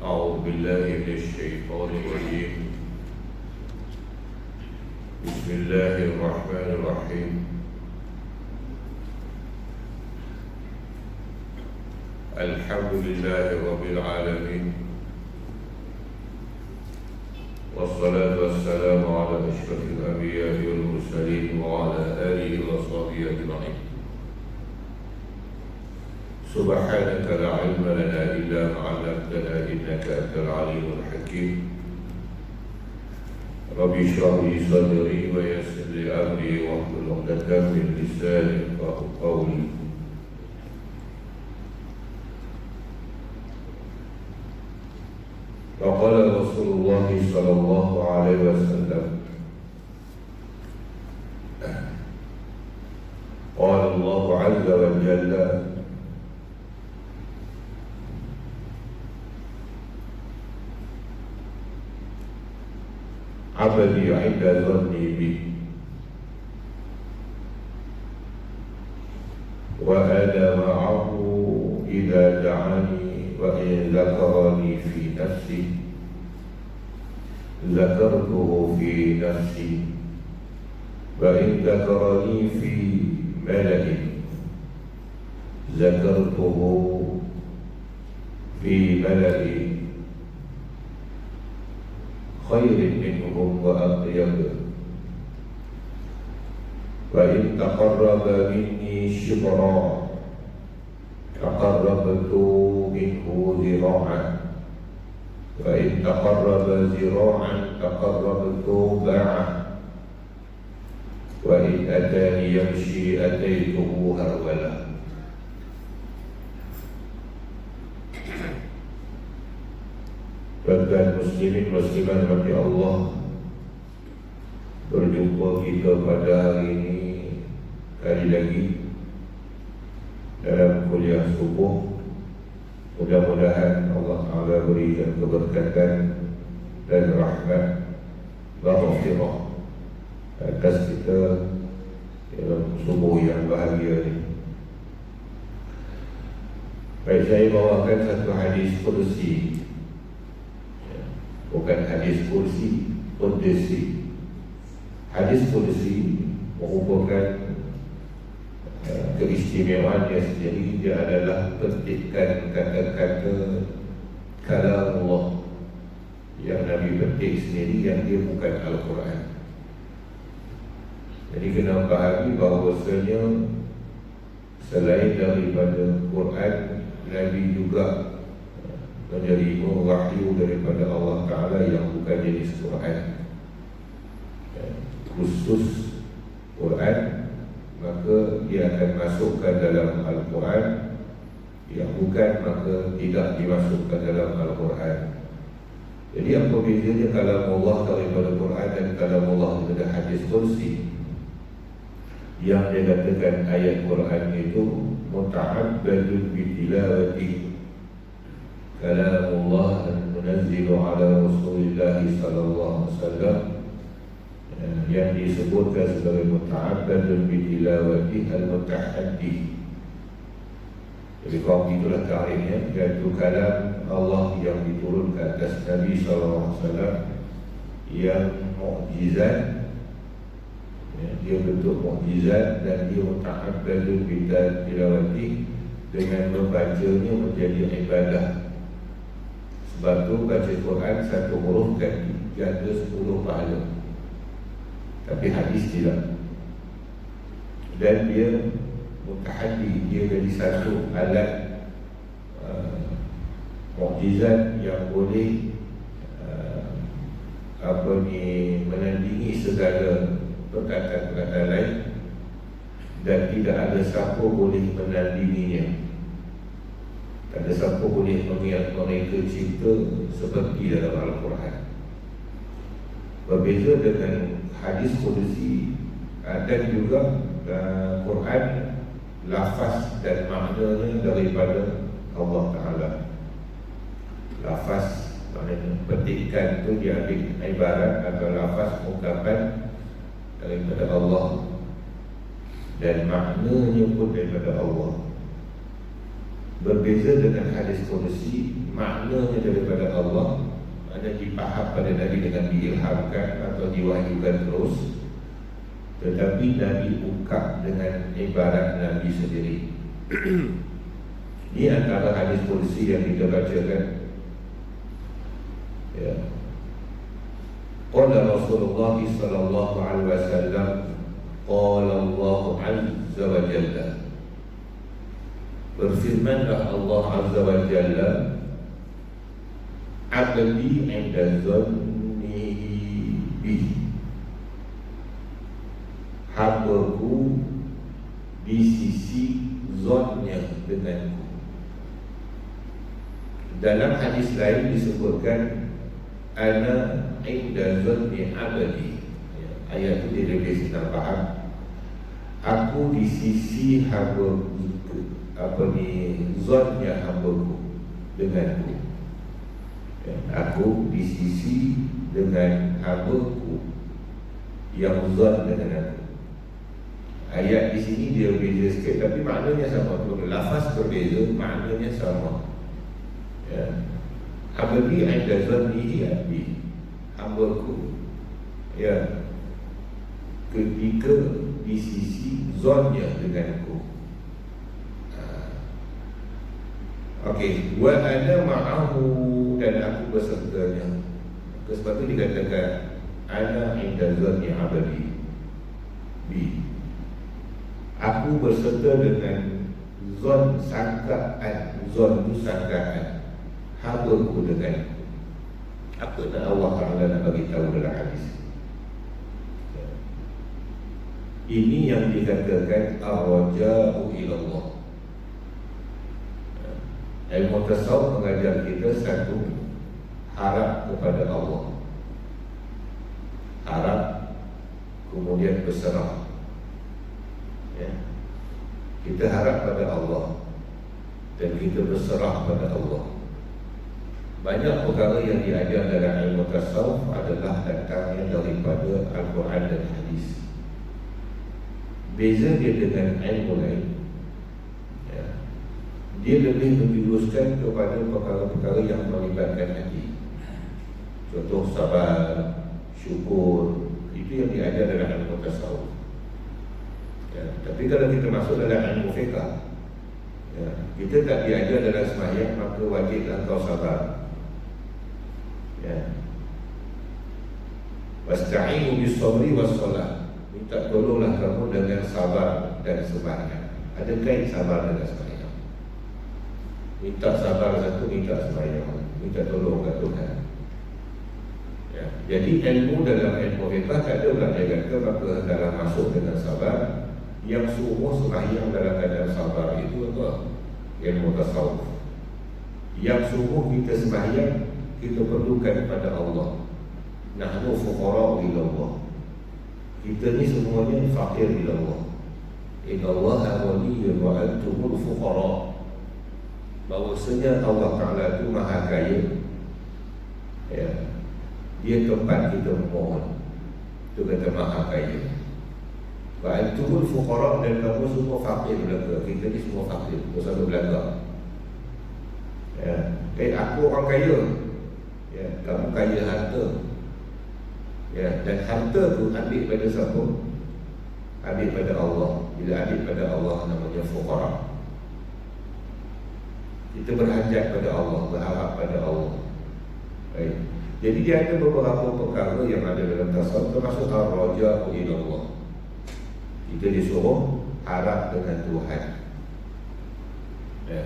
أعوذ بالله من الشيطان الرجيم. بسم الله الرحمن الرحيم. الحمد لله رب العالمين، والصلاة والسلام على أشرف الأنبياء والمرسلين وعلى آله وصحبه أجمعين. سبحانك لا علم لنا إلا ما علمتنا إنك أنت العليم الحكيم. رب اشرح لي صدري ويسر لي أمري واحلل عقدة من لساني يفقهوا قولي. وقال رسول الله صلى الله عليه وسلم: قال الله عز وجل: عبدي عند ظني بي، وأنا معه إذا دعاني، وإن ذكرني في نفسي ذكرته في نفسي، وإن ذكرني في ملأ ذكرته في ملأ خير منهم وأطيب، وإن تقرب مني شبرا تقربت منه ذراعا، وإن تقرب ذراعا تقربت باعا، وإن أتاني يمشي أتيته هرولا. Tuan-tuan muslimin muslimat bagi Allah, berjumpa kita pada hari ini kali lagi dalam kuliah subuh. Mudah-mudahan Allah Ta'ala berikan keberkatan dan rahmat dan rahmah atas kita dalam subuh yang bahagia ini. Baik, saya bawakan satu hadis kursi, bukan hadis kursi, kudsi. Hadis kursi merupakan keistimewaannya sendiri. Dia adalah petikan kata-kata kalam Allah yang Nabi petik sendiri, yang dia bukan Al-Quran. Jadi kena fahami bahawasanya selain daripada Quran, Nabi juga menerima wahyu daripada Allah Ta'ala yang bukan jenis Quran. Khusus Quran, maka dia akan masukkan dalam Al-Quran. Yang bukan, maka tidak dimasukkan dalam Al-Quran. Jadi apa bezanya kalam Allah daripada Quran dan kalam Allah daripada hadis kursi? Yang dia katakan ayat Quran itu muta'abbadun bitilawati kalamullah al-munazzilu ala Rasulillah sallallahu alaihi wasallam, yang disebutkan sebagai muta'abbadun bitilawati al-mutahaddi. Jadi kalau itulah tarifnya, iaitu kalam Allah yang diturunkan atas Nabi sallallahu alaihi wasallam yang mukjizat, dia bentuk mukjizat, dan dia muta'abbadun bitilawati, dengan membacanya menjadi ibadah. Sebab tu baca Quran satu huruf kan jaga 10 pahala, tapi hadis tidak. Dan dia mutahaddi, dia jadi satu alat mukjizat yang boleh menandingi segala perkataan-perkataan lain, dan tidak ada siapa boleh menandinginya. Tak ada siapa boleh mereka cipta seperti dalam Al-Quran. Berbeza dengan hadis kursi, dan juga Quran, lafaz dan maknanya daripada Allah Ta'ala. Lafaz maknanya petikan itu diambil ibarat atau lafaz ungkapan daripada Allah, dan maknanya pun daripada Allah. Berbeza dengan hadis kursi, maknanya daripada Ada dipaham pada Nabi dengan diilhamkan atau diwahyukan terus, tetapi Nabi ungkap dengan ibarat Nabi sendiri. Ini antara hadis kursi yang kita bacakan. Ya. Qala Rasulullah sallallahu alaihi wasallam, qala Allah azza wa jalla. Berfirmanlah Allah azza wa jalla, abdi 'inda dhannihi bihi. Hambaku di sisi zonnya denganku. Dalam hadis lain disebutkan ana inda zanni abdi. Ayat itu dia senang faham. Aku di sisi hamba, zonnya hambaku denganku. Aku di sisi dengan hambaku yang zon dengan aku. Ayat di sini dia berbeza sikit, tapi maknanya sama. Lafaz berbeza, maknanya sama. Ya. Abdi 'inda zannihi abdi. Hambaku, ya, ketika di sisi zonnya denganku. Okey, wa ana ma'ahu, dan aku bersertanya. Sebab itu dikatakan ana 'inda zanni abdi bi. Aku berserta dengan zon sangkaan, zon itu sangkaan hambaku denganku. Apa nak Allah Ta'ala nak bagi tahu dalam hadis? Ini yang dikatakan ar-raja'u ilallah. Ilmu tasawuf mengajar kita satu, harap kepada Allah. Harap, kemudian berserah. Ya. Kita harap pada Allah dan kita berserah pada Allah. Banyak perkara yang diajar dalam ilmu tasawuf adalah datangnya daripada Al-Quran dan Hadis. Beza dia dengan ilmu lain, ya, dia lebih menjuruskan kepada perkara-perkara yang melibatkan hati. Contoh sabar, syukur, itu yang diajar dalam ilmu tasawuf. Ya, tapi kalau kita masuk dalam ilmu fiqh, ya, kita tak diajar dalam sembahyang maka wajiblah kau sabar. Ya. Wasta'inu bis-sabri was-salah. Minta tolonglah kamu dengan sabar dan sembahyang. Ada kait sabar dengan sembahyang. Minta sabar satu, minta sembahyang, minta tolong kat Tuhan. Ya. Jadi ilmu dalam ilmu fiqh tak ada orang yang kata maka dalam masuk dengan sabar. Yang suruh sembahyang dalam keadaan sabar itu apa? Ilmu tasawuf. Yang suruh kita sembahyang, kita perlukan pada Allah. Nahnu fuqara ila Allah. Kita ni semuanya fakir ila Allah. Inna Allaha waliyyun wa antumul fuqara. Bahawasanya Allah Ta'ala itu maha kaya, ya. Dia tempat kita memohon. Itu kata maha kaya. Wa antumul fuqara, dan kamu semua fakir belaka. Kita ni semua fakir, bersama belaka. Ya. Aku orang kaya, ya, kamu kaya harta. Ya, dan harta tu ambil pada siapa? Ambil pada Allah. Bila ambil pada Allah namanya fuqara. Kita berhajat pada Allah, berharap pada Allah. Baik. Jadi dia ada beberapa perkara yang ada dalam tasawuf, termasuk ar-raja'u ilallah. Kita disuruh harap dengan Tuhan. Ya.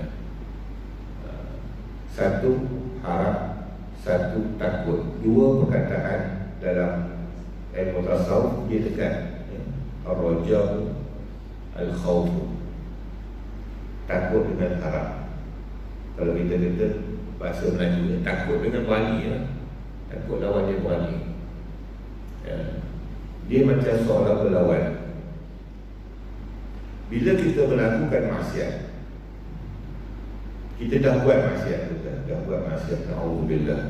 Satu harap, satu takut. Dua perkataan dalam ilmu tasawuf dia tekan, ya. Ar-raja'u, al-khawf. Takut dengan harap. Kalau kita kata bahasa Melayu, takut dengan berani, ya. Takut lawan dia berani, ya. Dia macam seorang berlawan. Bila kita melakukan maksiat, kita dah buat maksiat, dah buat maksiat, na'udzubillah,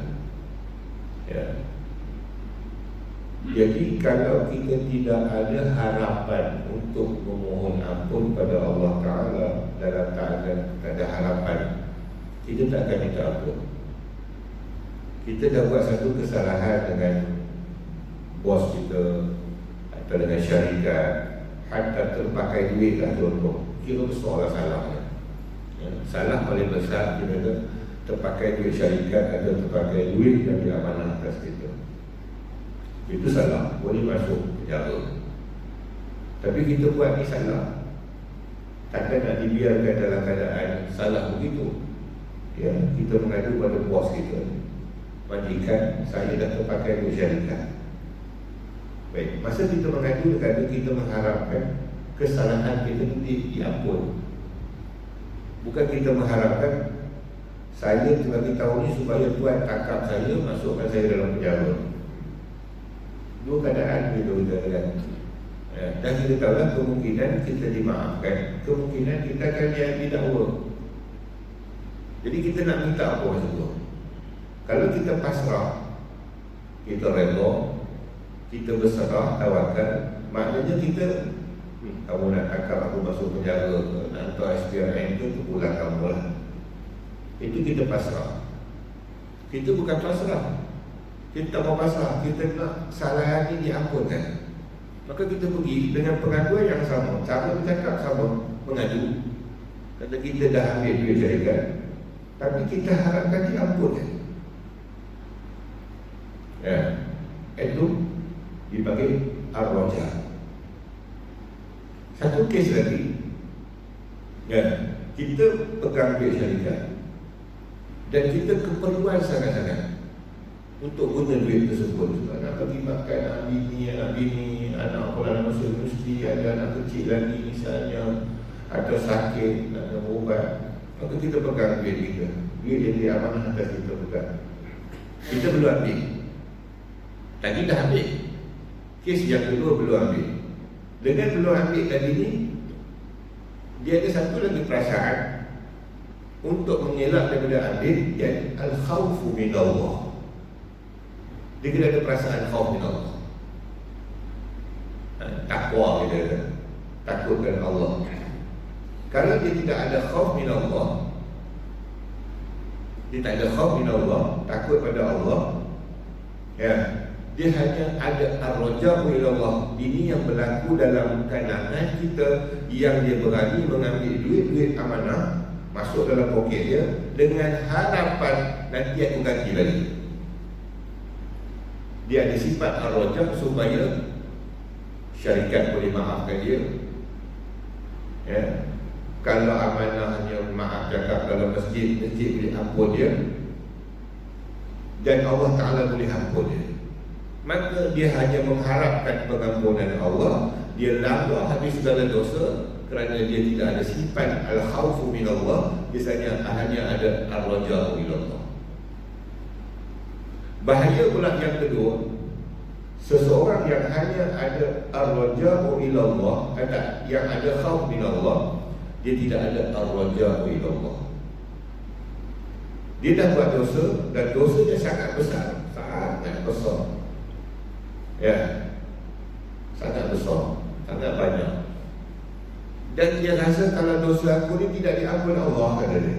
ya. Jadi kalau kita tidak ada harapan untuk memohon ampun pada Allah Ta'ala, dalam keadaan tak ada harapan, kita tak akan minta ampun. Kita dah buat satu kesalahan dengan bos kita atau dengan syarikat, hatta terpakai duit lah contoh, kira besar lah salahnya. Salah paling besar kira terpakai duit syarikat atau terpakai duit yang diamanah atas kita. Itu salah, boleh masuk penjara. Tapi kita buat ni salah, takkan nak dibiarkan dalam keadaan salah begitu. Ya, kita mengadu pada bos kita, majikan, saya dah terpakai duit syarikat. Baik, masa kita mengadu, kita mengharapkan kesalahan kita diampun. Bukan kita mengharapkan saya bagi tahu ni supaya Tuan tangkap saya, masukkan saya dalam penjara. Dua keadaan begitu kan. Dan kita tahu lah kemungkinan kita dimaafkan, kemungkinan kita akan didakwa. Jadi kita nak minta apa masa tu? Kalau kita pasrah, kita redha, kita berserah, tawakal, maknanya kita kamu nak tangkap aku masuk penjara ke, nak hantar SPRM ke, pulang kamu lah. Itu kita pasrah. Kita bukan pasrah, kita tak mau pasrah, kita nak kesalahan ini diampunkan. Maka kita pergi dengan pengaduan yang sama, cara bercakap sama, mengadu. Kata kita dah ambil duit syarikat, tapi kita harapkan diampunkan. Ya, itu dipanggil ar-raja. Satu kes lagi, ya, kita pegang duit syarikat dan kita keperluan sangat-sangat untuk guna duit tersebut. Nak pergi makan anak bini, anak sekolah masuk universiti, ada anak kecil lagi misalnya, atau sakit, nak berubat. Maka kita pegang duit kita, duit yang diamanah atas kita pegang. Kita belum ambil. Tadi dah ambil. Kes yang kedua belum ambil. Dengan belum ambil tadi ni, dia ada satu lagi perasaan untuk mengelak daripada ambil, iaitu al-khawfu min Allah. Dia kena ada perasaan khawf min Allah, takwa kita, takutkan Allah. Kalau dia tidak ada khawf min Allah, dia tak ada khawf min Allah, takut pada Allah, ya, dia hanya ada ar-raja'u ilallah. Ini yang berlaku dalam kalangan kita, yang dia berani mengambil duit-duit amanah masuk dalam poket dia dengan harapan nanti aku ganti lagi. Dia ada sifat ar-raja' supaya syarikat boleh maafkan dia. Ya. Kalau amanahnya maaf cakap dalam masjid boleh ampun dia, dan Allah Ta'ala boleh ampun dia. Maka dia hanya mengharapkan pengampunan Allah. Dia langgar habis segala dosa kerana dia tidak ada sifat al-khawfu min Allah. Biasanya hanya ada ar-raja'u ilallah. Bahaya pula yang kedua, seseorang yang hanya ada ar-raja'u ilallah, yang ada khawf min Allah, dia tidak ada ar-raja'u ilallah. Dia dah buat dosa, dan dosanya sangat besar, sangat besar. Ya, sangat besar, sangat banyak. Dan dia rasa kalau dosa aku ni tidak diampun Allah, kata dia,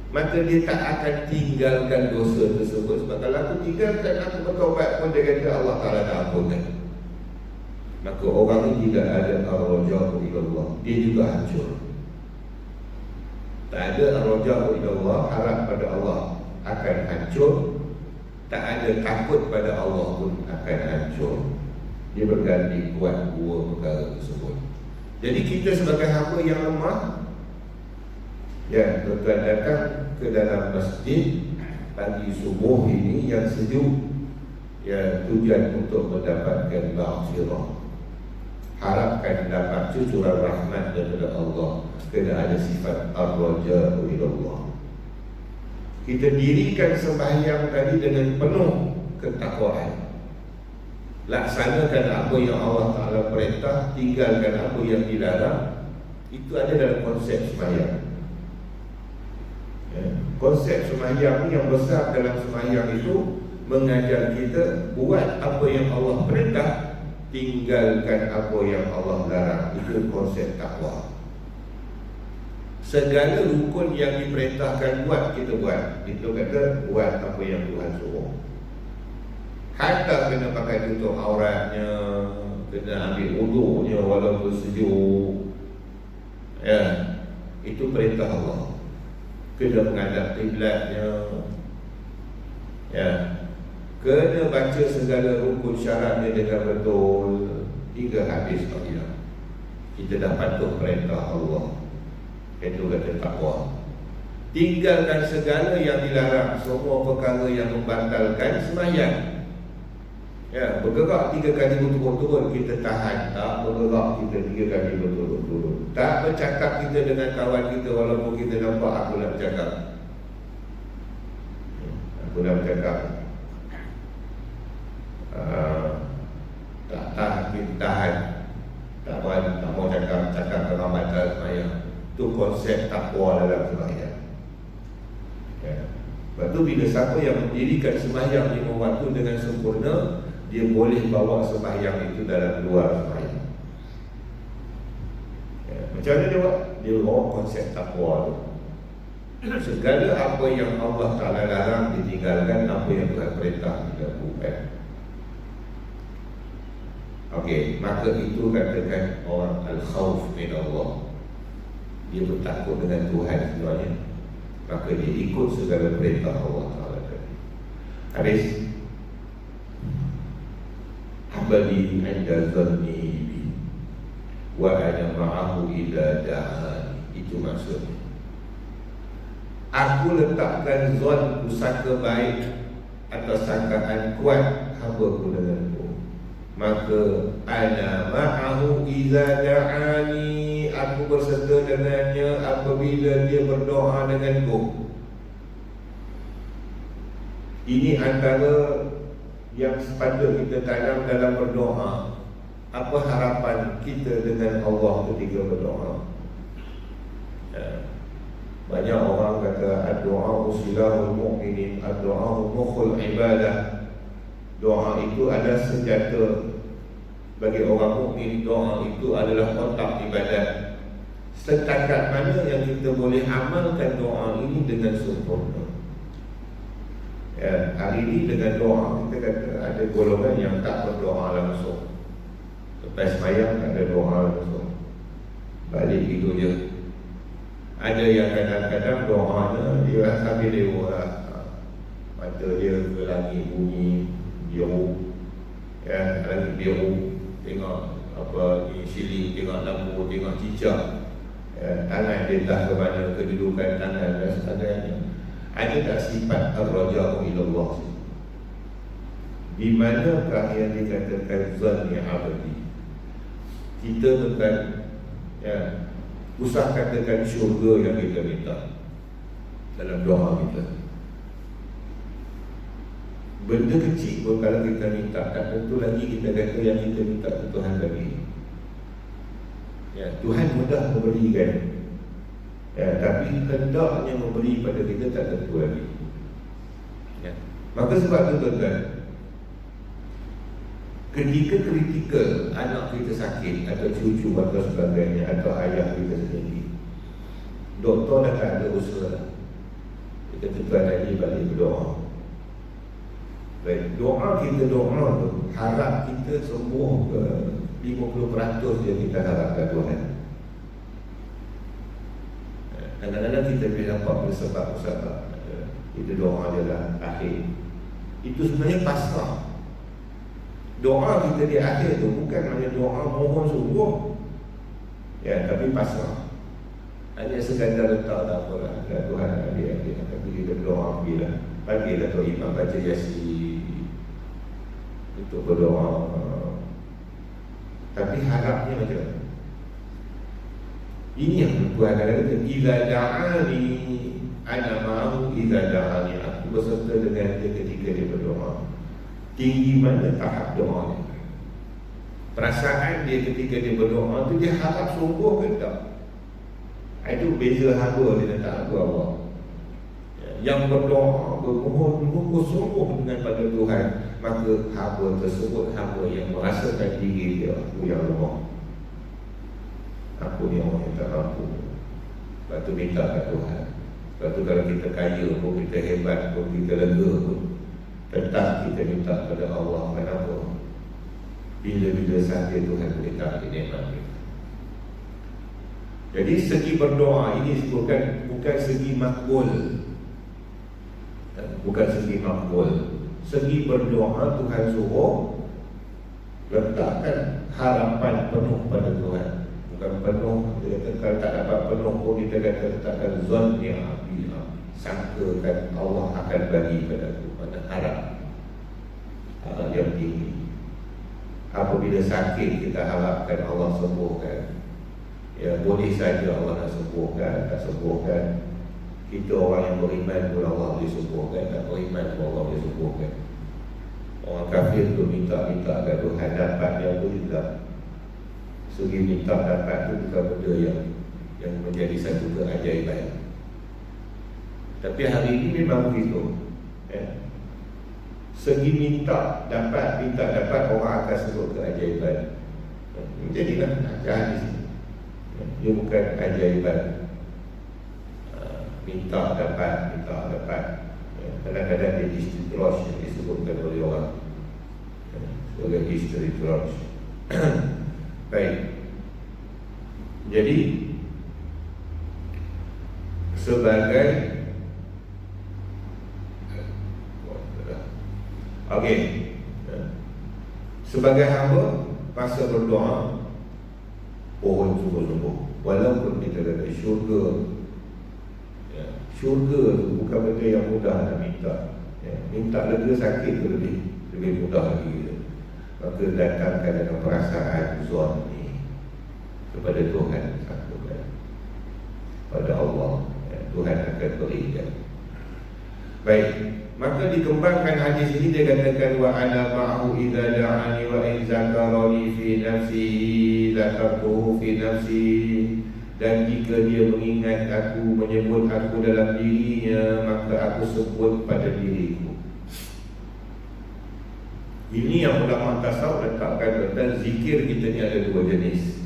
maka dia tak akan tinggalkan dosa tersebut. Sebab kalau aku tinggalkan, aku bertaubat pun, dia kata Allah Ta'ala dah ampunkan. Maka orang ini tidak ada ar-raja'u ilallah, dia juga hancur. Tak ada ar-raja'u ilallah, harap pada Allah, akan hancur. Tak ada takut pada Allah pun akan hancur. Dia berganti kuat dua perkara tersebut. Jadi kita sebagai hamba yang lemah, ya, tuan-tuan datang ke dalam masjid pagi subuh ini yang sejuk, ya, tujuan untuk mendapatkan maghfirah, harapkan dapat cucuran rahmat daripada Allah, kena ada sifat ar-raja'u ilallah. Kita dirikan sembahyang tadi dengan penuh ketakwaan. Laksanakan apa yang Allah Ta'ala perintah, tinggalkan apa yang dilarang. Itu ada dalam konsep sembahyang. Ya. Konsep sembahyang yang besar dalam sembahyang itu mengajar kita buat apa yang Allah perintah, tinggalkan apa yang Allah larang. Itu konsep takwa. Segala rukun yang diperintahkan buat, kita buat. Itu kata buat apa yang Tuhan suruh. Hatta kena pakai tutup auratnya, kena ambil wuduknya walaupun sejuk. Ya, itu perintah Allah. Kena menghadap kiblatnya. Ya, kena baca segala rukun syaratnya dengan betul hingga habis ayat. Kita dah patuh perintah Allah. Itu kata takwa. Tinggalkan segala yang dilarang, semua perkara yang membatalkan sembahyang. Ya, bergerak 3 kali berturut-turut kita tahan, tak bergerak kita 3 kali berturut-turut. Tak bercakap kita dengan kawan kita walaupun kita nampak aku nak bercakap. Aku nak bercakap. Kita tahan. Tak mau cakap dengan batal sembahyang. Itu konsep takwa dalam sembahyang. Ya. Lepas tu bila siapa yang mendirikan sembahyang 5 waktu dengan sempurna, dia boleh bawa sembahyang itu dalam luar sembahyang. Ya. Macam mana dia buat? Dia bawa konsep takwa tu. Segala apa yang Allah Ta'ala larang ditinggalkan, apa yang Tuhan perintah dilakukan. Okey, maka itu katakan orang al-khawf min Allah. Dia bertakut dengan Tuhan sebenarnya. Maka dia ikut segala perintah Allah Ta'ala tadi. Habis Habali anda zanni bi wa ana ma'ahu idza da'ani. Itu maksudnya. Aku letakkan zon pusaka baik atau sangkaan kuat hamba-Ku denganku. Maka ana ma'ahu idza da'ani, aku berserta dengannya apabila dia berdoa denganku. Ini antara yang sepatutnya kita tanam dalam berdoa. Apa harapan kita dengan Allah ketika berdoa? Ya. Banyak orang kata doa usilahul mu'minin, doa mukhul ibadah. Doa itu adalah senjata bagi orang mukmin. Doa itu adalah otak ibadat. Setakat mana yang kita boleh amalkan doa ini dengan sempurna. Ya, hari ini dengan doa kita kata ada golongan yang tak berdoa langsung. Lepas sembahyang tak ada doa langsung, balik gitu je. Ada yang kadang-kadang doanya dia sambil lewat, mata dia ke langit bunyi biru, ya, langit biru, tengok apa ni siling, tengok lampu, tengok cicak, ya, tangan dia tak ke mana, kedudukan tangan dan sebagainya. Ada tak sifat ar-raja'u ilallah? Di manakah yang dikatakan zanni abadi? Kita bukan, ya, usah katakan syurga yang kita minta dalam doa kita. Benda kecil pun kalau kita minta, tak tentu lagi kita kata yang kita minta ke Tuhan lagi. Ya, Tuhan mudah memberikan, ya, tapi hendaknya memberi pada kita tak tentu lagi. Ya. Maka sebab itu tuan-tuan, ketika kritikal anak kita sakit atau cucu atau sebagainya, atau ayah kita sendiri, doktor dah tak ada usaha, kita tuan lagi balik berdoa. Baik, doa kita doa tu, harap kita sembuh ke 50% je kita harapkan Tuhan. Kadang-kadang kita boleh nampak bersebab-sebab, kita doa je lah akhir. Itu sebenarnya pasrah. Doa kita di akhir tu bukan hanya doa mohon sungguh, ya, tapi pasrah. Hanya sekadar letak tak apalah, Tuhan ambil, tapi kita doa ambillah. Bagilah tu imam baca Yasin untuk berdoa, tapi harapnya macam mana? Ini yang Tuhan kata, idza da'ani ana ma'ahu, idza da'ani, aku berserta dengan dia ketika dia berdoa. Tinggi mana tahap doa dia? Perasaan dia ketika dia berdoa tu, dia harap sungguh ke tak? Itu beza hamba dengan tak hamba Allah. Yang berdoa, bermohon sungguh dengan pada Tuhan, maka hamba tersebut hamba yang merasakan diri dia, aku yang lemah, aku ni orang yang tak mampu. Lepas tu minta kat Tuhan. Lepas tu kalau kita kaya pun, kita hebat pun, kita lega pun, tetap kita minta pada Allah. Kenapa? Bila-bila saja Tuhan boleh tarik nikmat kita. Jadi segi berdoa ini bukan segi makbul. Bukan segi makbul. Segi berdoa Tuhan suruh letakkan harapan penuh pada Tuhan. Bukan penuh, dia kata kalau tak dapat penuh pun kita kata letakkan zon yang api, sangkakan Allah akan bagi pada aku, pada harap yang tinggi. Apabila sakit kita harapkan Allah sembuhkan. Ya, boleh saja Allah nak sembuhkan, tak sembuhkan. Kita orang yang beriman pun Allah boleh sembuhkan, tak beriman pun Allah boleh sembuhkan. Orang kafir tu minta-minta kat Tuhan, dapat dia pun juga. Segi minta dapat tu bukan benda yang menjadi satu keajaiban. Tapi hari ini memang begitu, ya. Segi minta dapat orang akan sebut keajaiban. Jadilah jahat di sini. Dia bukan keajaiban. Minta dapat. Kadang-kadang dia istidraj yang disebutkan oleh orang sebagai istidraj. Baik. Jadi sebagai sebagai hamba masa berdoa pohon sembuh. Walaupun kita kata syurga, ya, syurga tu bukan benda yang mudah nak minta, ya. Minta lega sakit tu lebih mudah lagi, ya. Maka datangkan dengan perasaan zon ni kepada Tuhan, sangkakan pada Allah, ya. Tuhan akan berikan. Baik, maka dikembangkan hadis ini, dia katakan wa ana ma'ahu idza da'ani wa in zakarani fi nafsi zakartuhu fi nafsi. Dan jika dia mengingat aku, menyebut aku dalam dirinya, maka aku sebut pada diriku. Ini yang ulama tasawuf letakkan tentang zikir kita ni ada dua jenis,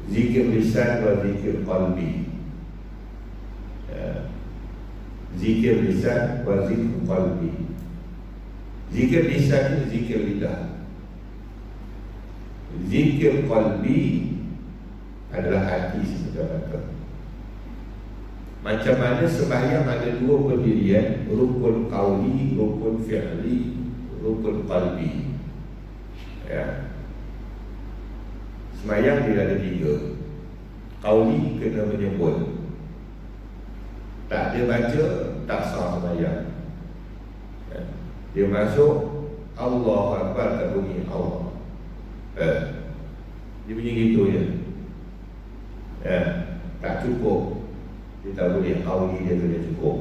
zikir lisan dan zikir qalbi, ya. Zikir lisan dan zikir qalbi. Zikir lisan itu zikir lidah. Zikir qalbi adalah hati sebenarnya. Macam mana sembahyang ada dua pendirian, rukun qauli, rukun fi'li, rukun qalbi, ya. Sembahyang dia ada tiga. Qauli kena menyebut, tak dia baca tak sah sembahyang, ya. Dia masuk Allahu Akbar tak bunyi Allah, dia bunyi gitu je, ya. Tak cukup, dia tak boleh. Qauli dia kena cukup.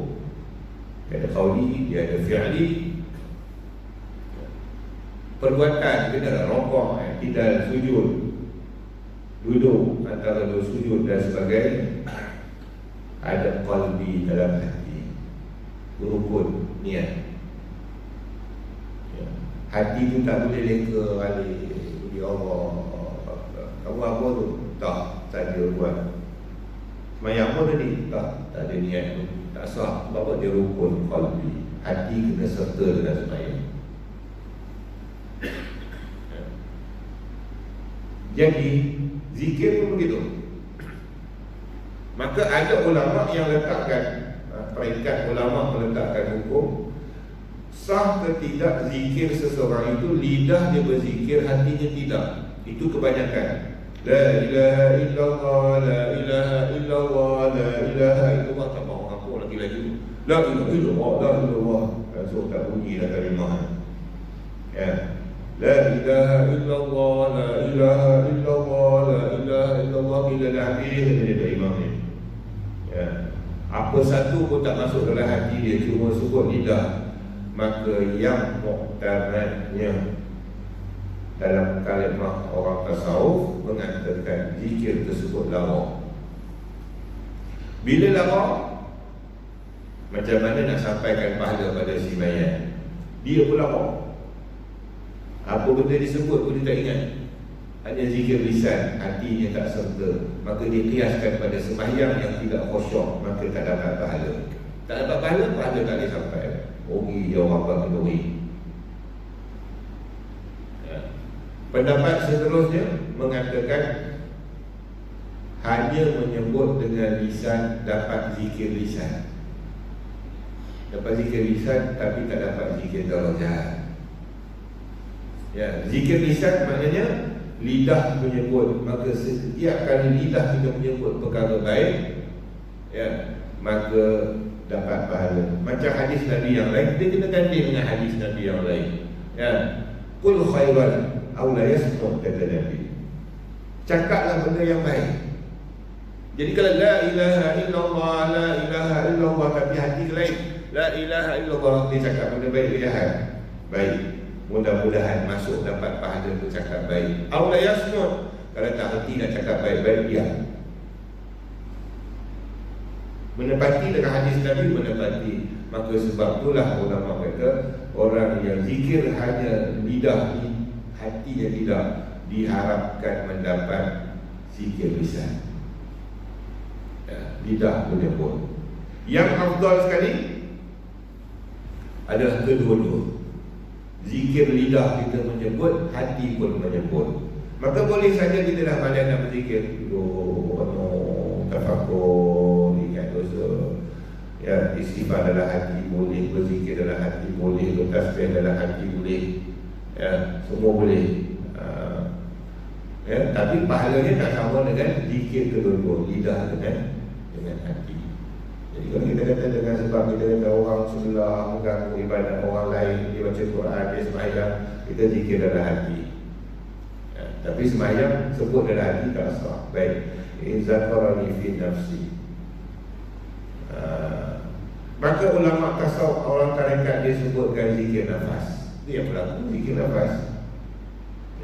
Dia ada qauli, dia ada fi'li. Perbuatan kena rokok, tidak sujud, duduk antara dua sujud dan sebagainya. Ada qalbi dalam hati, berukun niat, ya. Hati tu tak boleh leka balik, ya Allah, kamu apa tu? Tak ada buat. Semayang pun tadi tak ada niat pun, tak sah. Sebab dia rukun qalbi, hati kena serta dengan semayang. Jadi zikir pun begitu. Maka ada ulama yang letakkan, peringkat ulama meletakkan hukum, sah ke tidak zikir seseorang itu, lidah dia berzikir, hatinya tidak. Itu kebanyakan. La ilaha illallah, la ilaha illallah, la ilaha illallah. Tak mahu apa lagi. La ilaha illallah, la illallah. So tak bunyi dah kalimah, ya. La ilaha illallah, la ilaha illallah, la ilaha illallah. Bila dah habis dia tak imam ni, ya. Apa satu pun tak masuk dalam hati dia, cuma sebut lidah. Maka yang muktamadnya dalam kalimah orang tasawuf mengatakan zikir tersebut lama. Bila lama, macam mana nak sampaikan pahala pada si mayat? Dia pun lama. Apa benda disebut pun dia tak ingat. hanya zikir lisan, hatinya tak serta, maka dia kiaskan pada sembahyang yang tidak khusyuk, maka tak dapat pahala. Tak dapat pahala, pahala tak boleh sampai. Rugi dia orang berduri. Pendapat seterusnya mengatakan hanya menyebut dengan lisan dapat zikir lisan. Dapat zikir lisan tapi tak dapat zikir darajat. Ya, zikir lisan maknanya lidah menyebut, maka setiap kali lidah kita menyebut perkara baik, ya, maka dapat pahala. Macam hadis Nabi yang lain, kita kena ganding dengan hadis Nabi yang lain. Ya, qul khairan aw la yasmut, kata Nabi. Cakaplah benda yang baik. Jadi kalau la ilaha illallah, la ilaha illallah, tapi hati lain la ilaha illallah, dia cakap benda baik ke jahat? Baik. Mudah-mudahan masuk dapat pahala bercakap baik. Aw la yasmut, kalau tak hati nak cakap baik-baik, diam. Menepati dengan hadis Nabi, menepati. Maka sebab itulah ulama kata orang yang zikir hanya lidah, hatinya tidak, diharapkan mendapat zikir lisan. Ya, lidah menyebut. Yang afdal sekali adalah kedua-dua. Zikir lidah kita menyebut, hati pun menyebut. Maka boleh saja kita dah malas nak berzikir, tafakur, ingat dosa, ya, istighfar dalam hati boleh, berzikir dalam hati boleh, bertasbih dalam hati boleh, ya, semua boleh. Ya, tapi pahalanya tak sama dengan zikir kedua-dua, lidah dengan hati. Jadi kalau kita kata dengan sebab kita kata orang sebelah mengganggu ibadat orang lain, dia baca Quran, dia sembahyang, kita zikir dalam hati. Ya, tapi sembahyang sebut dalam hati tak sah. Baik, in zakarani fi nafsi. Maka ulama tasawuf, orang tarekat, dia sebutkan zikir nafas. Dia berlaku zikir nafas.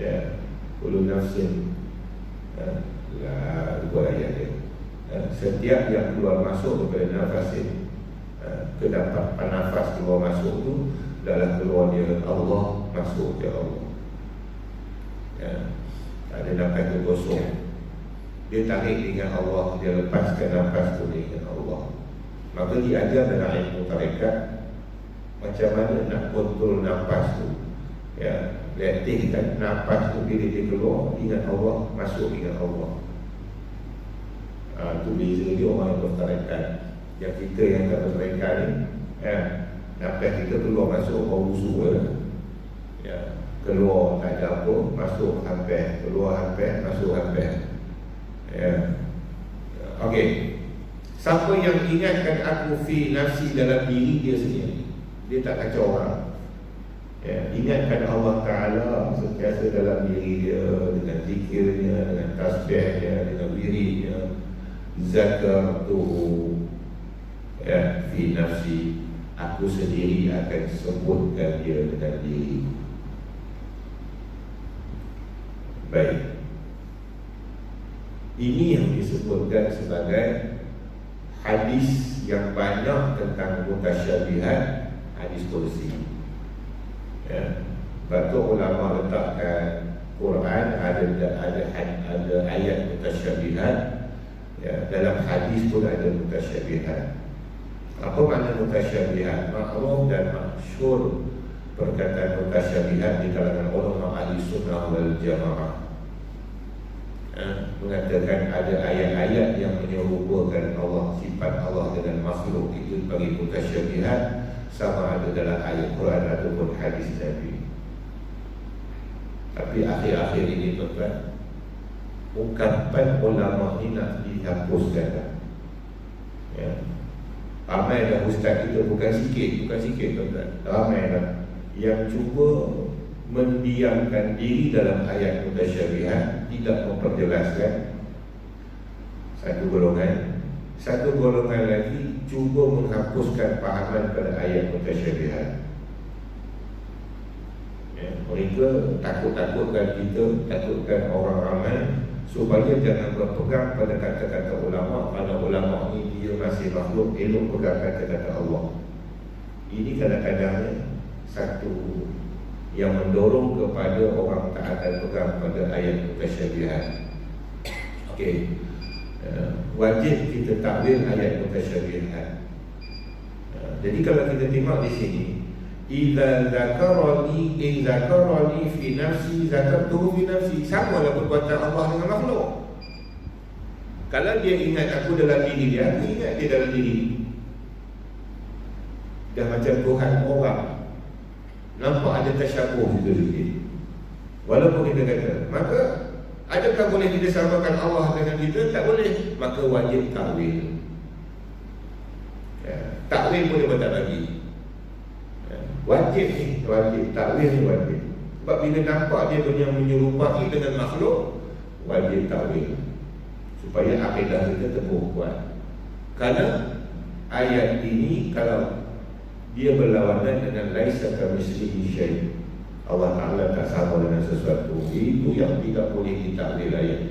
Ya, kullu nafsin, dua ayat dia. Setiap yang keluar masuk daripada nafas ini, terdapat nafas keluar masuk itu adalah keluar dia Allah, masuk dia Allah. Ya, ada nafas itu kosong, dia tarik dengan Allah, dia lepaskan nafas itu dengan Allah. Maka diajar dalam ilmu tarekat macam mana nak kontrol nafas itu. Ya, letihkan nafas itu bila dia keluar, ingat Allah, masuk ingat Allah. Itu beza dia orang yang bertarekat. Yang kita yang tak bertarekat ni, nafas kita keluar masuk bau busuk, ya, keluar tak ada apa, masuk hampir, keluar hampir, masuk hampir. Ya. Okey. Siapa yang ingatkan aku fi nafsi, dalam diri dia sendiri, dia tak kacau orang. Ya, ingatkan Allah Ta'ala sentiasa dalam diri dia, dengan zikirnya, dengan tasbihnya, dengan wiridnya. Zakartuhu, ya, fi nafsi, aku sendiri akan sebutkan dia dengan diri. Baik, ini yang disebutkan sebagai hadis yang banyak tentang mutasyabihat, hadis kursi. Ya, batu ulama letakkan Quran ada ayat mutasyabihat. Ya, dalam hadis pun ada mutasyabihat. Apa makna mutasyabihat? Makruf dan masyhur perkataan mutasyabihat di kalangan ulama ahli sunnah wal jamaah. Mengatakan ada ayat-ayat yang menyerupakan Allah, sifat Allah dengan makhluk, itu bagi mutasyabihat, sama ada dalam ayat Quran ataupun hadis Nabi. Tapi akhir-akhir ini tuan-tuan, ungkapan ulama ini nak dihapuskan. Ya. Ramai dah ustaz kita, bukan sikit tuan-tuan, ramai dah yang cuba mendiamkan diri dalam ayat mutasyabihat, tidak memperjelaskan. Satu golongan lagi cuba menghapuskan fahaman pada ayat mutasyabihat. Ya, mereka takutkan kita, takutkan orang ramai supaya jangan berpegang pada kata-kata ulama. Kerana ulama ni dia masih makhluk, elok pegang kata-kata Allah. Ini kadang-kadangnya satu yang mendorong kepada orang tak akan pegang pada ayat mutasyabihat. Okey, wajib kita takwil ayat mutasyabihat. Jadi kalau kita tengok di sini, idza zakarani fi nafsi zakartuhu fi nafsi, samalah perbuatan Allah dengan makhluk. Kalau dia ingat aku dalam diri dia, aku ingat dia dalam diri. Dah macam Tuhan orang. Nampak ada tasyabuh itu sedikit. Walaupun kita kata, maka adakah boleh kita samakan Allah dengan kita? Tak boleh. Maka wajib takwil. Takwil boleh tak bagi. Wajib ni, wajib. Takwil ni wajib. Sebab bila nampak dia punya menyerupai dengan makhluk, wajib takwil. Supaya akidah kita teguh kuat. Kerana ayat ini kalau dia berlawanan dengan laisa kamitslihi syai', Allah Ta'ala tak sama dengan sesuatu, itu yang tidak boleh ditakwil ayat.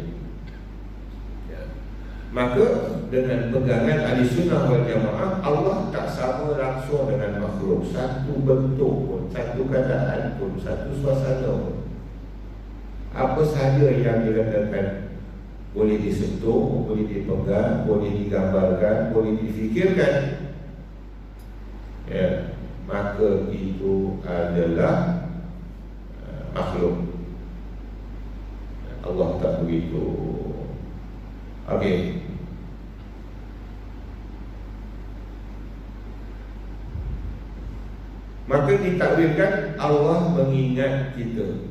Maka dengan pegangan ahli sunnah wal jamaah, Allah tak sama langsung dengan makhluk. Satu bentuk pun, satu keadaan pun, satu suasana pun, apa sahaja yang dikatakan boleh disentuh, boleh dipegang, boleh digambarkan, boleh difikirkan, maka itu adalah makhluk. Allah tak begitu. Okey. Maka ditakwilkan Allah mengingat kita,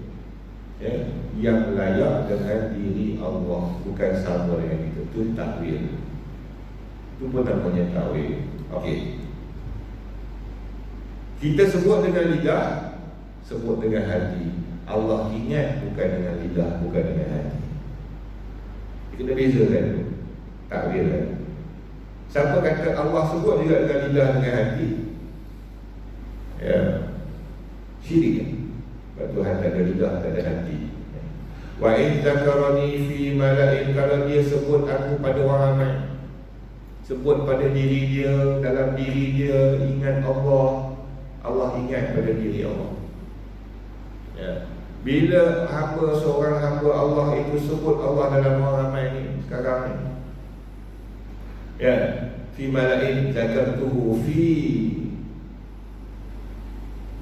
yang layak dengan diri Allah, bukan sama dengan kita. Itu takwil. Itu pun namanya takwil. Okey. Kita sebut dengan lidah, sebut dengan hati. Allah ingat bukan dengan lidah, bukan dengan hati. Kita bezakan tu, takwil kan. Siapa kata Allah sebut juga dengan lidah, dengan hati, syirik kan. Sebab Tuhan tak ada lidah, tak ada hati. Wa in zakarani fi mala'in, kalau dia sebut aku pada orang ramai, sebut pada diri dia, dalam diri dia ingat Allah, Allah ingat pada diri Allah. Bila seorang hamba Allah itu sebut Allah dalam orang ramai ni sekarang ni, fi mala'in zakartuhu fi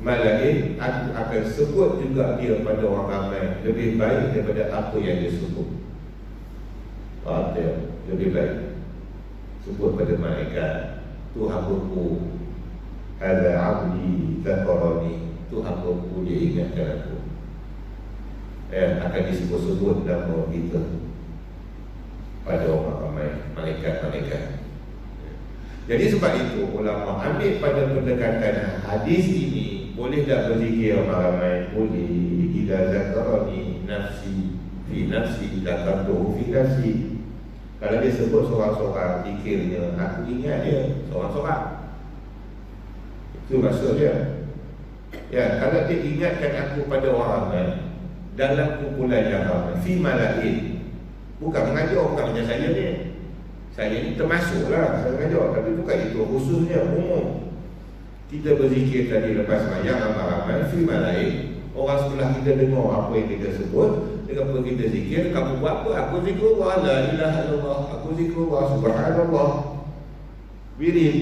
mala'in, aku akan sebut juga dia pada orang ramai lebih baik daripada apa yang dia sebut. Lebih baik sebut pada malaikat, tu hambaku, hadza 'abdi zakarani, tu hambaku, dia ingatkan aku. Akan disebut-sebut nama kita pada orang ramai, malaikat-malaikat. Jadi sebab itu ulama ambil pada pendekatan hadis ini, boleh tak berzikir orang ramai? Boleh. Idza zakarani nafsi fi nafsi zakartuhu fi nafsi. Kalau dia sebut seorang-seorang zikirnya, aku ingat dia seorang-seorang. Itu maksud dia. Kalau dia ingatkan aku pada orang ramai, dalam kumpulan yang ramai, fi mala'in, bukan mengajar, bukan macam saya ni. Saya ni termasuklah saya mengajar, tapi bukan itu khususnya, umum. Kita berzikir tadi lepas sembahyang ramai-ramai, fi mala'in, orang sebelah kita dengar apa yang kita sebut. Dengan apa kita zikir, kamu buat apa? Aku zikrullah, la ilaha illallah, aku zikrullah, subhanallah, wirid.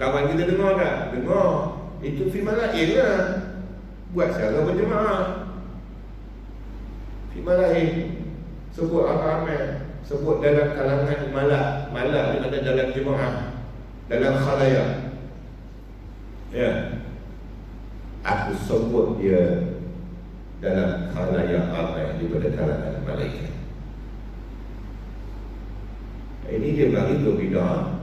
Kawan kita dengar tak? Dengar. Itu fi mala'in lah. Buat secara berjemaah. Fi mala'in, sebut ramai, sebut dalam kalangan malak. Malak ni ada dalam jemaah, dalam khalayak. Aku sebut dia dalam khalayak ramai daripada kalangan malaikat. Ini dia bagi tu bidah.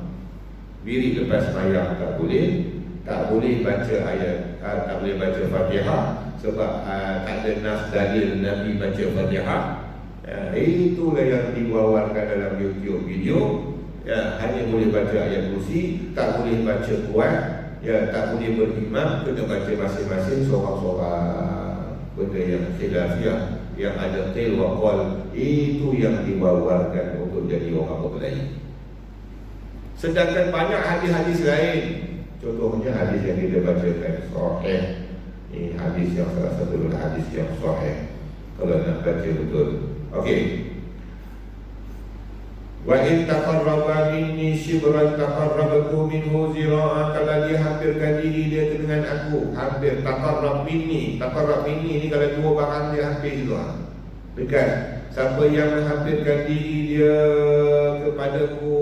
Wirid lepas sembahyang tak boleh. Tak boleh baca ayat, tak boleh baca Fatihah, sebab tak ada nas dalil Nabi baca Fatihah. Itulah yang diwawarkan dalam YouTube video. Hanya boleh baca ayat kursi, tak boleh baca kuat, tak boleh berimam, kena baca masing-masing seorang-seorang. Benda yang khilafiah, yang ada qil wa qal, itu yang diwawarkan untuk jadi orang berkelahi. Sedangkan banyak hadis-hadis lain, contohnya hadis yang kita bacakan sahih Ini hadis yang salah satu hadis yang sahih kalau nak baca betul. Okey. Wa in taqarraba minni shibran taqarrabtu minhu zira'an. Kalau dia hampirkan diri dia dengan aku, hampir taqarrab minni. Taqarrab minni ni kalau dua barang dia hampir itu, dekat. Siapa yang menghampirkan diri dia kepadaku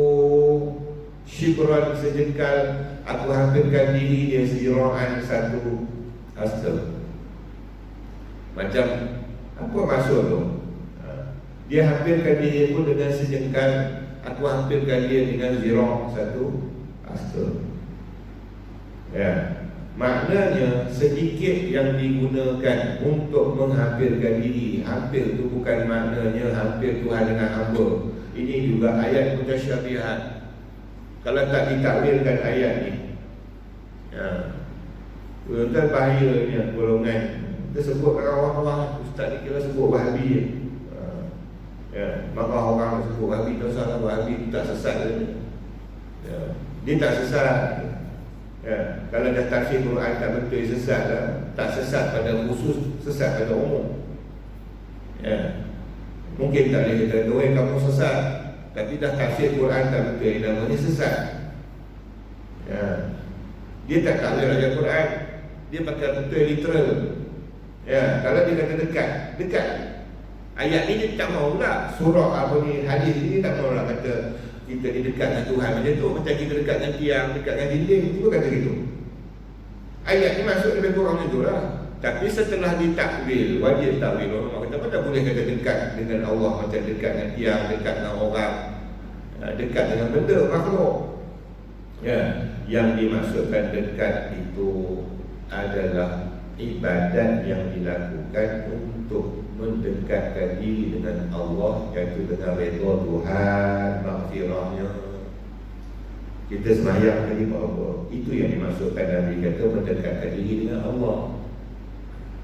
shibran sejengkal, aku hampirkan diri dia zira'an satu hasta. Macam apa maksud tu? Dia hampirkan diri pun dengan sejengkal, aku hampirkan dia dengan zirah satu hasta. Ya, maknanya sedikit yang digunakan untuk menghampirkan diri. Hampir tu bukan maknanya hampir Tuhan dengan hamba. Ini juga ayat mutasyabihat. Kalau tak ditakwilkan ayat ni, ya, tuan-tuan bahayanya golongan. Kita sebut orang-orang ustaz ni kira sebut Wahabi je. Ya, marah orang sebut Wahabi, tak salah, Wahabi tak sesat dia. Ya, dia tak sesat. Ya, kalau dah tafsir Quran tak betul sesat lah. Tak sesat pada khusus, sesat pada umum. Ya, mungkin tak boleh kata doa kamu sesat, tapi dah tafsir Quran tak betul, namanya sesat. Ya, dia tak takwil ayat Quran, dia pakai betul literal. Ya, kalau dia kata dekat, dekat. Ayat ni dia tak mau pula. Surah apa ni, hadis ni tak mau pula kata kita ni dekat dengan Tuhan macam tu. Macam kita dekat dengan tiang, dekat dengan dinding, dia pun kata gitu. Ayat ni masuk lebih kurang macam tu lah. Tapi setelah ditakwil, wajib takwil. Orang kata mana boleh kata dekat dengan Allah macam dekat dengan tiang, dekat dengan orang, dekat dengan benda, makhluk. Ya, yang dimaksudkan dekat itu adalah ibadat yang dilakukan untuk mendekatkan diri dengan Allah, iaitu dengan redha Tuhan, maghfirahnya. Kita sembahyang tadi apa? Itu yang dimaksudkan Nabi kata mendekatkan diri dengan Allah.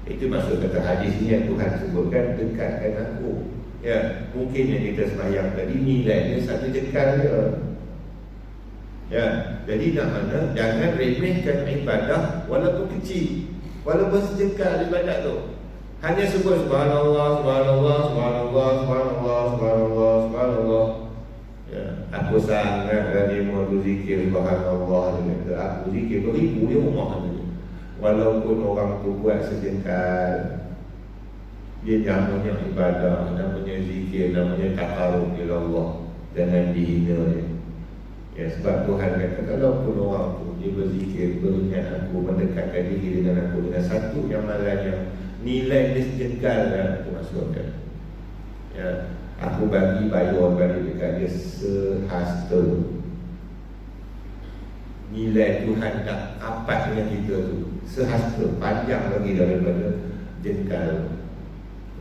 Itu maksud kata hadis ni yang Tuhan sebutkan, dekatkan aku. Ya, mungkin yang kita sembahyang tadi nilainya satu jengkal je. Ya, jadi nak mana jangan remehkan ibadah walaupun kecil, walaupun sejengkal ibadat tu. Hanya sebut subhanallah, subhanallah, subhanallah, subhanallah, subhanallah, subhanallah. Ya, aku sangat terima berzikir subhanallah. Aku zikir beribu di rumah ni. Walaupun orang tu buat sejengkal, dia namanya ibadah, namanya zikir, namanya taqarrub ila Allah, dengan dihina dia. Ya, sebab Tuhan kata kalaupun orang tu dia berzikir, beringat aku, mendekatkan diri dengan aku dengan satu yang malanya nilai dia sejengkal kan, itu maksudnya. Ya, aku bagi bayar balik dekat dia sehasta. Nilai Tuhan tak apat dengan kita tu sehasta, panjang lagi daripada jengkal.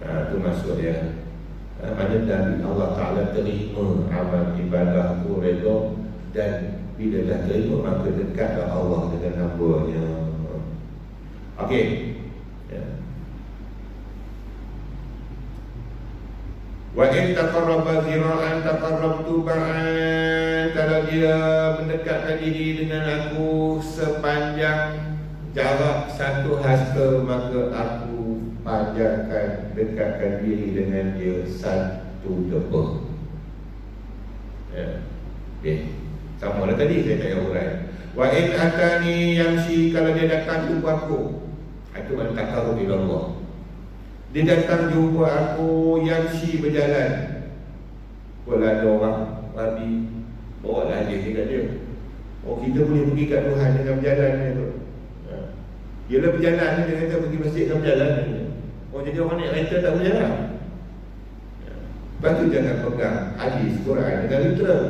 Itu maksudnya. Mana dari Allah Ta'ala terima amal ibadah tu redha, dan bila dah terima maka dekatlah Allah dengan hamba-Nya. Okey. Ya. Wa in taqarraba zira'an taqarrabtu ba'an. Kalau dia mendekatkan diri dengan aku sepanjang jarak satu hasta, maka aku panjangkan, dekatkan diri dengan dia satu tepuk. Ya. Okey. Sama lah tadi saya tak payah urai. Wa in atani yamshi. Kalau dia datang jumpa aku, itu mana taqarrub ila Allah. Dia datang jumpa aku yamshi, berjalan. Kalau ada orang Nabi bawa lah dia kat dia. Oh, kita boleh pergi kat Tuhan dengan berjalan ni tu. Dia lah berjalan ni, dia kata pergi masjid dengan berjalan ni. Oh, jadi orang naik kereta tak berjalan. Lepas tu jangan pegang hadis Quran dengan literal.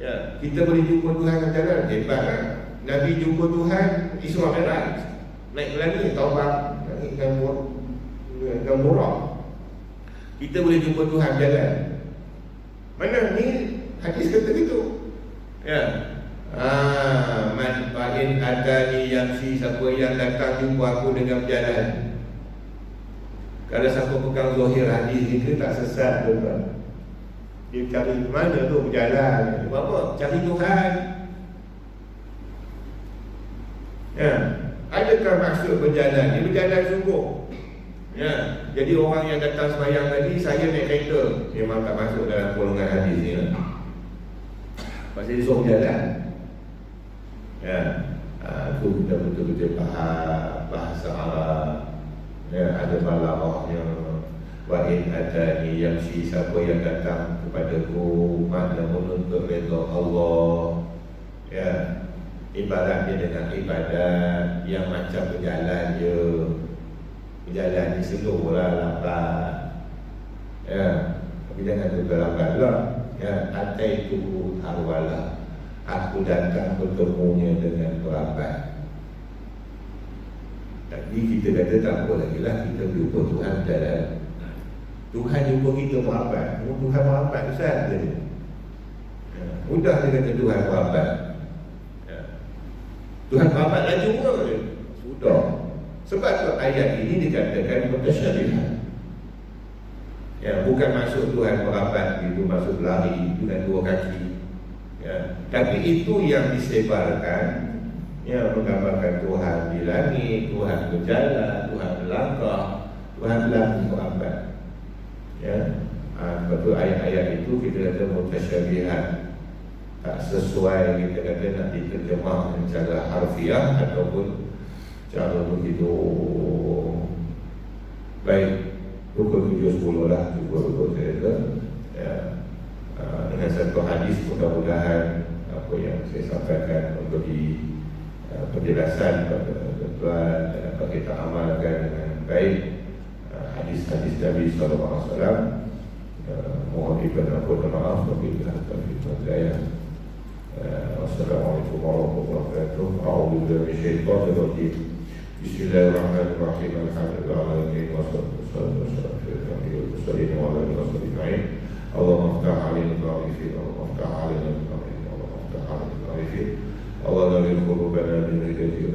Ya, kita boleh jumpa Tuhan dengan jalan, hebat kan? Nabi jumpa Tuhan Isra Mi'raj, naik langit, taubat, naik dengan murah. Kita boleh jumpa Tuhan jalan. Mana ni hadis kata gitu. Ya. Man fa'in adani yamsi. Siapa yang datang jumpa aku dengan berjalan. Kalau siapa pegang zahir hadis kita tak sesat, tuan-tuan. Dia cari mana tu berjalan. Apa? Cari Tuhan. Ya. Adakah maksud berjalan? Dia berjalan sungguh. Ya, jadi orang yang datang sembahyang tadi, saya naik kereta, memang tak masuk dalam golongan hadis ni. Pasal dia suruh berjalan. Ya, itu kita betul-betul faham bahasa Arab. Ya, ada balaghahnya. Wa in atani yamshi, siapa yang datang kepadaku makna menuntut redha Allah. Ya, ibaratnya dengan ibadat yang macam berjalan je. Berjalan di slow lah, lambat. Ya, tapi jangan juga lambat lah. Ya, ataitu harwala, aku datang bertemunya dengan berambat. Tapi kita kata tak apa lagi lah, kita jumpa Tuhan berjalan. Tuhan jumpa kita berambat. Tuhan berambat besar je. Ya, mudah dia kata Tuhan berambat. Ya. Tuhan berambat laju pun sudah. Sebab tu ayat ini dikatakan mutasyabihat. Ya, bukan maksud Tuhan merambat itu maksud lari dengan dua kaki. Ya, tapi itu yang disebarkan, ya, menggambarkan Tuhan di langit, Tuhan berjalan, Tuhan melangkah, Tuhan lari merambat. Ya, sebab tu ayat-ayat itu kita kata mutasyabihat, tak sesuai, kita kata nak diterjemah secara harfiah ataupun cara begitu. Baik, pukul 7.10 lah pukul saya ya, dengan satu hadis, mudah-mudahan apa yang saya sampaikan memberi penjelasan kepada tuan-tuan dan dapat kita amalkan dengan baik hadis-hadis Nabi SAW. Mohon diberi maaf apabila terhidayah. Wassalamualaikum warahmatullahi wabarakatuh. A'udzubillahi minasyaitonir rajim. Bismillahirrahmanirrahim. Alhamdulillahirabbil alamin wassalatu wassalamu ala rasulillah. Allahumma iftah 'alaina al-ghaifin, Allahumma iftah 'alaina al-ghaifin, Allahumma iftah 'alaina al-ghaifin. Allah la yukhru bana min rijali